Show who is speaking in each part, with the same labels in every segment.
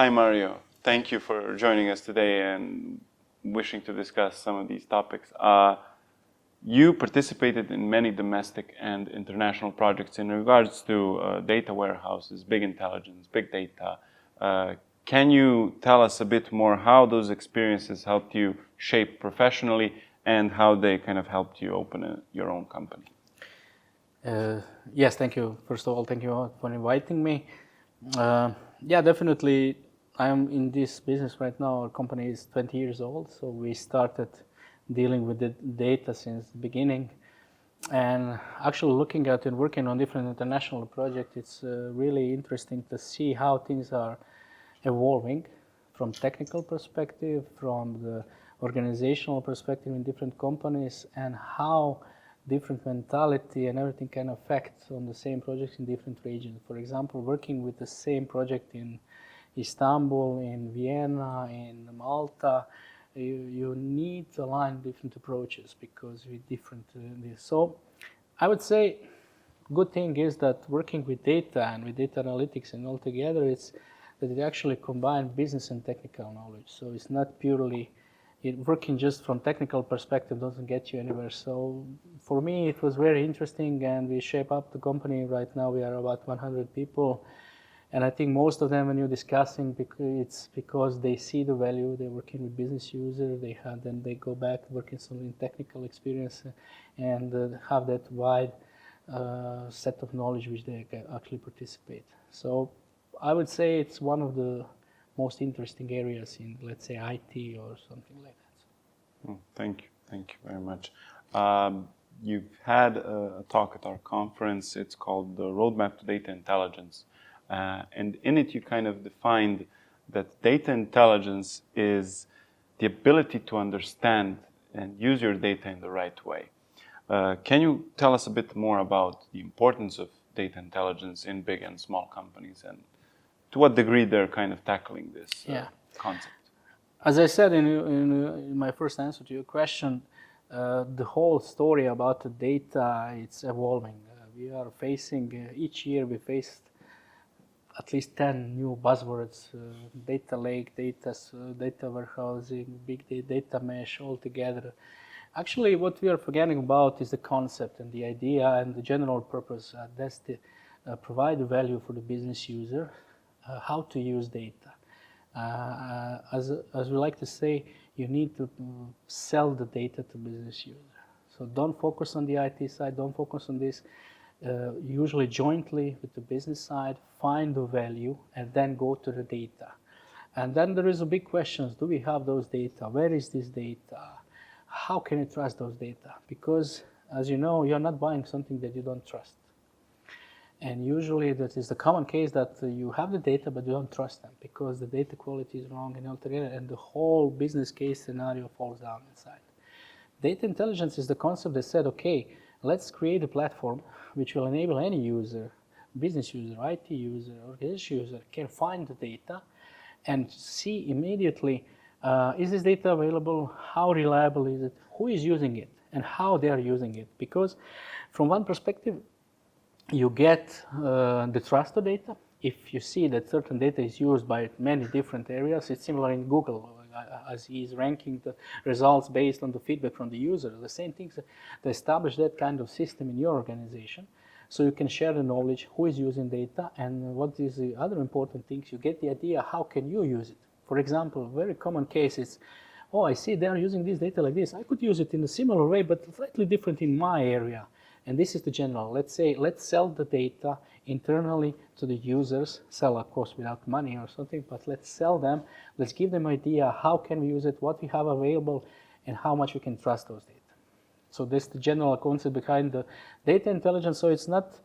Speaker 1: Hi Mario, thank you for joining us today and wishing to discuss some of these topics. You participated in many domestic and international projects in regards to data warehouses, big intelligence, big data. Can you tell us a bit more how those experiences helped you shape professionally and how they kind of helped you open your own company?
Speaker 2: Yes, thank you. First of all, thank you for inviting me. Yeah, definitely. I'm in this business right now. Our company is 20 years old, so we started dealing with the data since the beginning. And actually looking at and working on different international projects, it's really interesting to see how things are evolving from technical perspective, from the organizational perspective in different companies, and how different mentality and everything can affect on the same projects in different regions. For example, working with the same project in Istanbul, in Vienna, in Malta, you need to align different approaches because with different So I would say good thing is that working with data and with data analytics and all together, it's that it actually combines business and technical knowledge. So it's not purely working just from technical perspective doesn't get you anywhere. So for me, it was very interesting, and we shape up the company. Right now, we are about 100 people. And I think most of them, when you're discussing, it's because they see the value. They're working with business users. Then they go back working some in technical experience and have that wide set of knowledge which they can actually participate. So I would say it's one of the most interesting areas in, let's say, IT or something like that.
Speaker 1: Thank you very much. You've had a talk at our conference. It's called the Roadmap to Data Intelligence. And in it, you kind of defined that data intelligence is the ability to understand and use your data in the right way. Can you tell us a bit more about the importance of data intelligence in big and small companies, and to what degree they're kind of tackling this concept?
Speaker 2: As I said in my first answer to your question, the whole story about the data, it's evolving. We are facing, each year we face at least 10 new buzzwords, data lake, data warehousing, big data mesh, all together. Actually, what we are forgetting about is the concept and the idea and the general purpose. That's to provide value for the business user, how to use data. As we like to say, you need to sell the data to business user. So don't focus on the IT side, don't focus on this. Usually jointly with the business side, find the value and then go to the data. And then there is a big question, do we have those data? Where is this data? How can you trust those data? Because as you know, you're not buying something that you don't trust. And usually that is the common case that you have the data but you don't trust them because the data quality is wrong and altogether, and the whole business case scenario falls down inside. Data intelligence is the concept that said, okay, let's create a platform which will enable any user, business user, IT user, organization user, can find the data and see immediately, is this data available, how reliable is it, who is using it, and how they are using it. Because from one perspective, you get the trusted data. If you see that certain data is used by many different areas, it's similar in Google, as he is ranking the results based on the feedback from the user. The same thing to establish that kind of system in your organization, so you can share the knowledge, who is using data, and what is the other important things. You get the idea, how can you use it? For example, a very common case is, oh, I see they are using this data like this. I could use it in a similar way, but slightly different in my area. And this is the general. Let's say, let's sell the data internally to the users, sell of course without money or something, but let's sell them, let's give them idea how can we use it, what we have available, and how much we can trust those data. So this is the general concept behind the data intelligence. So it's not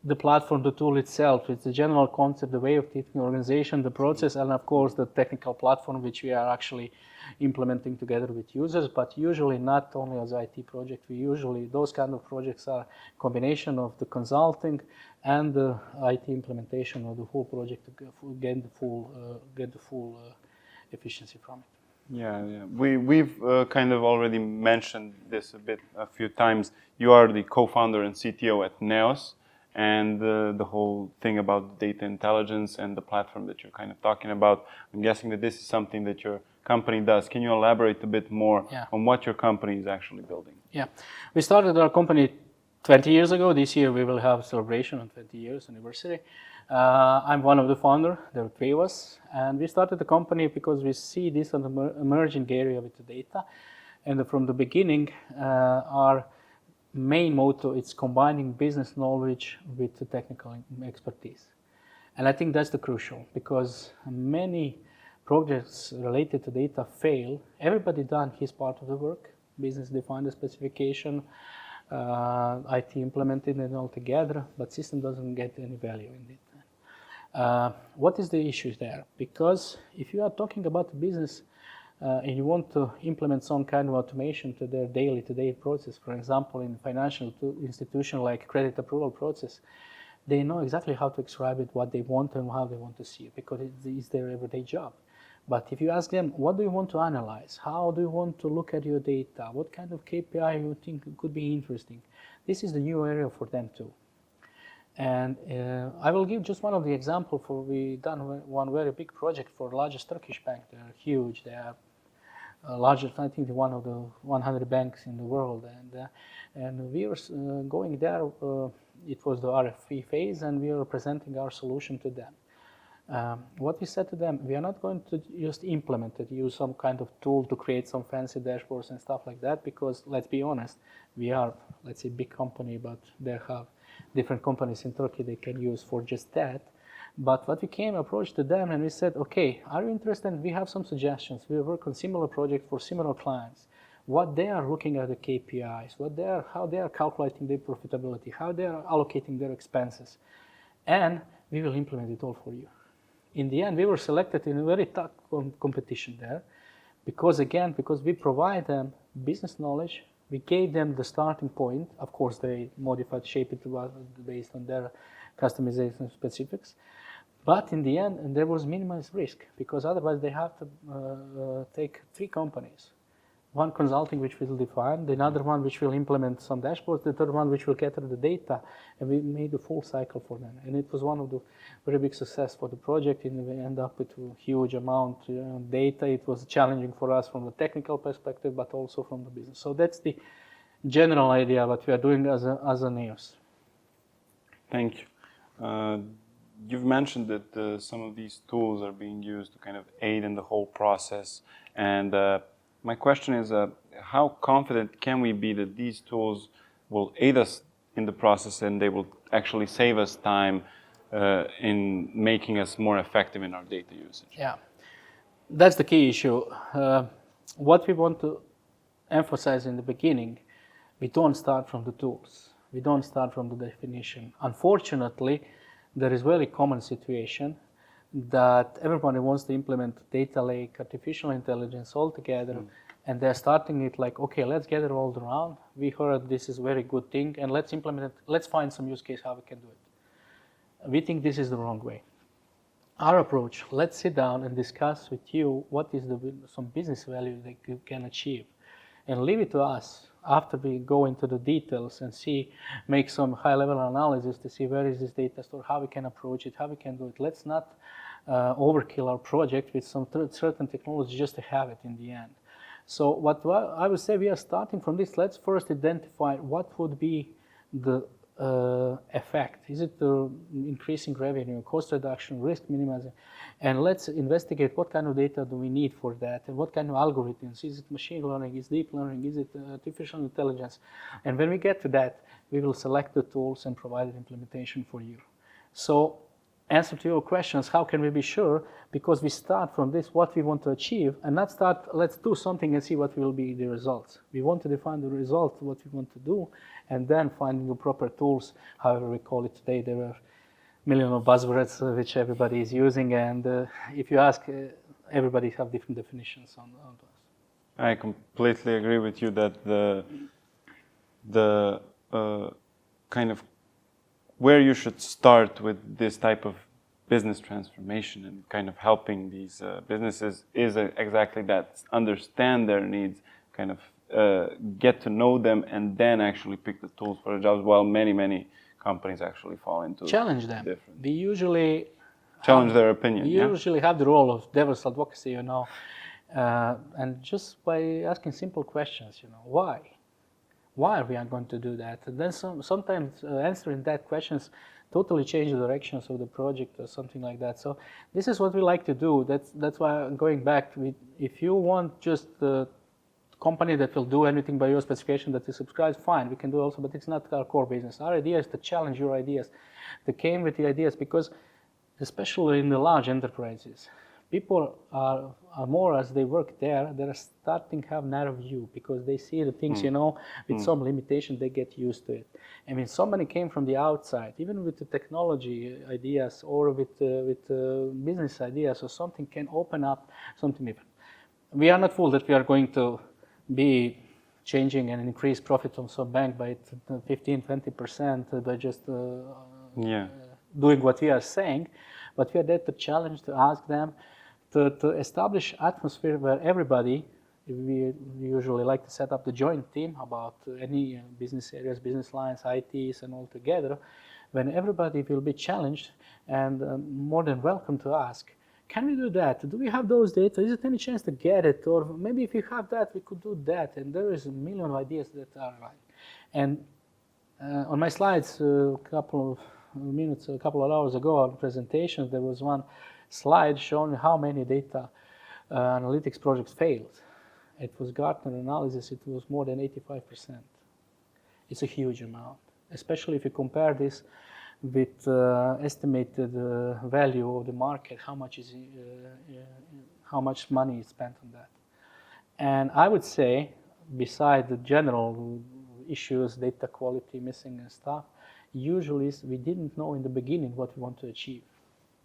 Speaker 2: the platform, the tool itself, it's the general concept, the way of teaching the organization, the process, and of course the technical platform which we are actually implementing together with users, but usually not only as IT project. Those kind of projects are a combination of the consulting and the IT implementation of the whole project to get the full efficiency from it.
Speaker 1: Yeah. We've kind of already mentioned this a few times. You are the co-founder and CTO at Neos, and the whole thing about data intelligence and the platform that you're kind of talking about. I'm guessing that this is something that your company does. Can you elaborate a bit more on what your company is actually building?
Speaker 2: Yeah, we started our company 20 years ago. This year we will have a celebration on 20 years anniversary. I'm one of the founders. There are 3 of us, and we started the company because we see this as an emerging area with the data. And from the beginning, our main motto is combining business knowledge with the technical expertise. And I think that's the crucial, because many projects related to data fail. Everybody done his part of the work. Business defined the specification, IT implemented it all together, but system doesn't get any value in it. What is the issue there? Because if you are talking about the business and you want to implement some kind of automation to their day-to-day process, for example, in financial institution like credit approval process, they know exactly how to describe it, what they want and how they want to see it, because it's their everyday job. But if you ask them, what do you want to analyze? How do you want to look at your data? What kind of KPI you think could be interesting? This is the new area for them too. And I will give just one of the examples. We done one very big project for the largest Turkish bank. They're huge. They are largest, I think, one of the 100 banks in the world. And we were going there. It was the RFP phase, and we were presenting our solution to them. What we said to them, we are not going to just implement it, use some kind of tool to create some fancy dashboards and stuff like that, because let's be honest, we are, let's say, big company, but they have different companies in Turkey they can use for just that. But what we came approached to them and we said, okay, are you interested? We have some suggestions. We work on similar projects for similar clients. What they are looking at the KPIs, how they are calculating their profitability, how they are allocating their expenses, and we will implement it all for you. In the end, we were selected in a very tough competition there, because we provide them business knowledge. We gave them the starting point. Of course, they modified, shaped it based on their customization specifics. But in the end, there was minimized risk, because otherwise they have to take 3 companies. One consulting which will define, the other one which will implement some dashboards, the third one which will gather the data, and we made a full cycle for them. And it was one of the very big success for the project, and we end up with a huge amount of data. It was challenging for us from the technical perspective, but also from the business. So that's the general idea what we are doing as a NEOS.
Speaker 1: Thank you. You've mentioned that some of these tools are being used to kind of aid in the whole process, and my question is, how confident can we be that these tools will aid us in the process and they will actually save us time in making us more effective in our data usage?
Speaker 2: Yeah, that's the key issue. What we want to emphasize in the beginning, we don't start from the tools. We don't start from the definition. Unfortunately, there is a very common situation that everybody wants to implement data lake, artificial intelligence all together, and they're starting it like, okay, let's gather all around. We heard this is a very good thing, and let's implement it. Let's find some use case how we can do it. We think this is the wrong way. Our approach, let's sit down and discuss with you what is some business value that you can achieve, and leave it to us after we go into the details and make some high-level analysis to see where is this data store, how we can approach it, how we can do it. Let's not overkill our project with some certain technology just to have it in the end. So what I would say, we are starting from this. Let's first identify what would be the effect. Is it the increasing revenue, cost reduction, risk minimizing? And let's investigate what kind of data do we need for that, and what kind of algorithms. Is it machine learning? Is it deep learning? Is it artificial intelligence? And when we get to that, we will select the tools and provide an implementation for you. So, answer to your questions, how can we be sure? Because we start from this, what we want to achieve, and not start, let's do something and see what will be the results. We want to define the result, what we want to do, and then finding the proper tools, however we call it today. There are millions of buzzwords which everybody is using, and if you ask, everybody have different definitions on those.
Speaker 1: I completely agree with you that the kind of where you should start with this type of business transformation and kind of helping these businesses is exactly that. Understand their needs, kind of get to know them, and then actually pick the tools for the jobs. While many companies actually fall into
Speaker 2: challenge them.
Speaker 1: different.
Speaker 2: We usually
Speaker 1: Challenge their opinion.
Speaker 2: We usually have the role of devil's advocacy, you know, and just by asking simple questions, you know, why? Why are we not going to do that? And then sometimes answering that questions totally change the directions of the project or something like that. So this is what we like to do. That's why I'm going back. If you want just the company that will do anything by your specification that you subscribe, fine, we can do also, but it's not our core business. Our idea is to challenge your ideas, to came with the ideas, because especially in the large enterprises, people are more, as they work there, they're starting to have narrow view because they see the things, you know, with some limitation, they get used to it. I mean, somebody came from the outside, even with the technology ideas or with business ideas or something, can open up something different. We are not fooled that we are going to be changing and increase profit on some bank by 15-20% by just doing what we are saying, but we are there to challenge, to ask them, to establish atmosphere where everybody, we usually like to set up the joint team about any business areas, business lines, ITs, and all together, when everybody will be challenged and more than welcome to ask, can we do that? Do we have those data? Is it any chance to get it? Or maybe if you have that, we could do that. And there is a million of ideas that are right. And on my slides, a couple of hours ago on presentations, there was one slide showing how many data analytics projects failed. It was Gartner analysis, it was more than 85%. It's a huge amount, especially if you compare this with estimated value of the market, how much money is spent on that. And I would say, beside the general issues, data quality missing and stuff, usually we didn't know in the beginning what we want to achieve.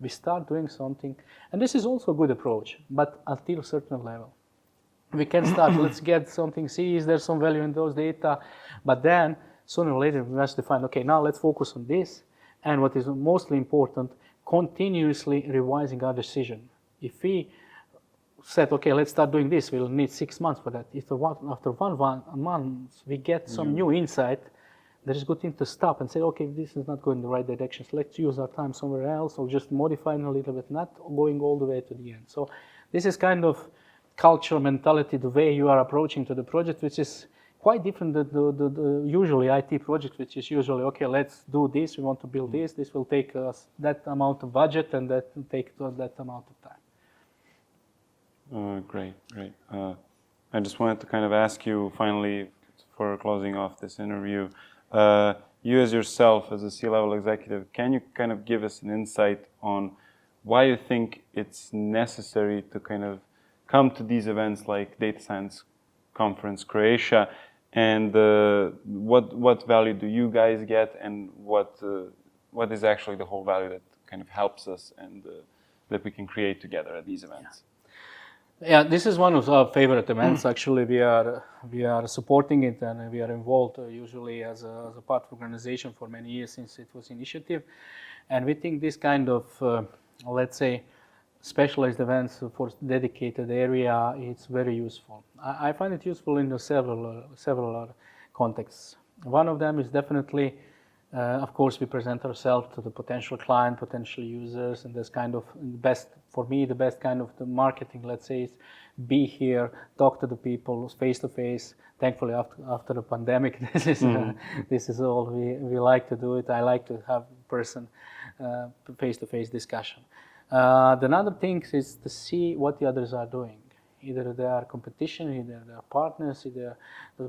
Speaker 2: We start doing something, and this is also a good approach, but until a certain level. We can start, let's get something, see is there some value in those data, but then sooner or later we must define, okay, now let's focus on this, and what is mostly important, continuously revising our decision. If we said, okay, let's start doing this, we'll need 6 months for that. If after one month we get some new insight, there is a good thing to stop and say, okay, this is not going in the right direction, so let's use our time somewhere else, or just modifying a little bit, not going all the way to the end. So this is kind of cultural mentality, the way you are approaching to the project, which is quite different than the usually IT project, which is usually, okay, let's do this, we want to build this will take us that amount of budget, and that will take that amount of time.
Speaker 1: Great. I just wanted to kind of ask you finally, for closing off this interview, you as yourself, as a C-level executive, can you kind of give us an insight on why you think it's necessary to kind of come to these events like Data Science Conference Croatia, and what value do you guys get, and what is actually the whole value that kind of helps us and that we can create together at these events?
Speaker 2: Yeah, this is one of our favorite events. Actually, we are supporting it, and we are involved usually as a part of organization for many years since it was initiative, and we think this kind of let's say specialized events for dedicated area, it's very useful. I find it useful in several contexts. One of them is definitely, of course, we present ourselves to the potential client, potential users, and that's kind of the best kind of the marketing, let's say, is be here, talk to the people face to face. Thankfully, after the pandemic, this is all we like to do it. I like to have face to face discussion. The another thing is to see what the others are doing. Either they are competition, either they are partners,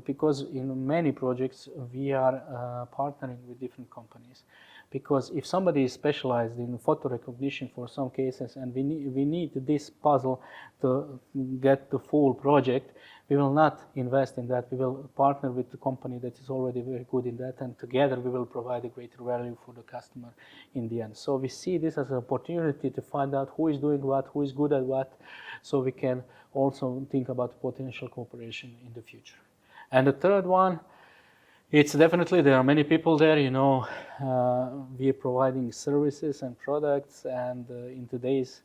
Speaker 2: because in many projects we are partnering with different companies. Because if somebody is specialized in photo recognition for some cases, and we need this puzzle to get the full project, we will not invest in that. We will partner with the company that is already very good in that, and together we will provide a greater value for the customer in the end. So we see this as an opportunity to find out who is doing what, who is good at what, so we can also think about potential cooperation in the future. And the third one, it's definitely, there are many people there, we are providing services and products, and in today's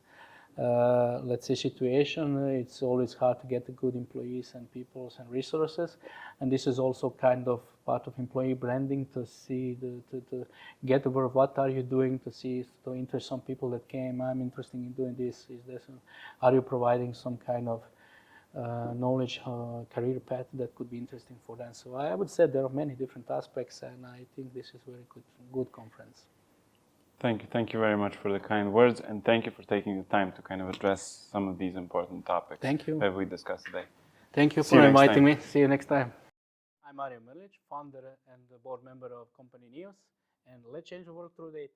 Speaker 2: let's say situation, it's always hard to get the good employees and people and resources, and this is also kind of part of employee branding to see to get over what are you doing to interest some people that came. I'm interested in doing this. Is this? Are you providing some kind of knowledge career path that could be interesting for them? So I would say there are many different aspects, and I think this is a very good conference.
Speaker 1: Thank you very much for the kind words, and thank you for taking the time to kind of address some of these important topics that we discussed today.
Speaker 2: Thank you for inviting me. See you next time. I'm Mrljic, founder and board member of company NEOS, and let's change the world through data.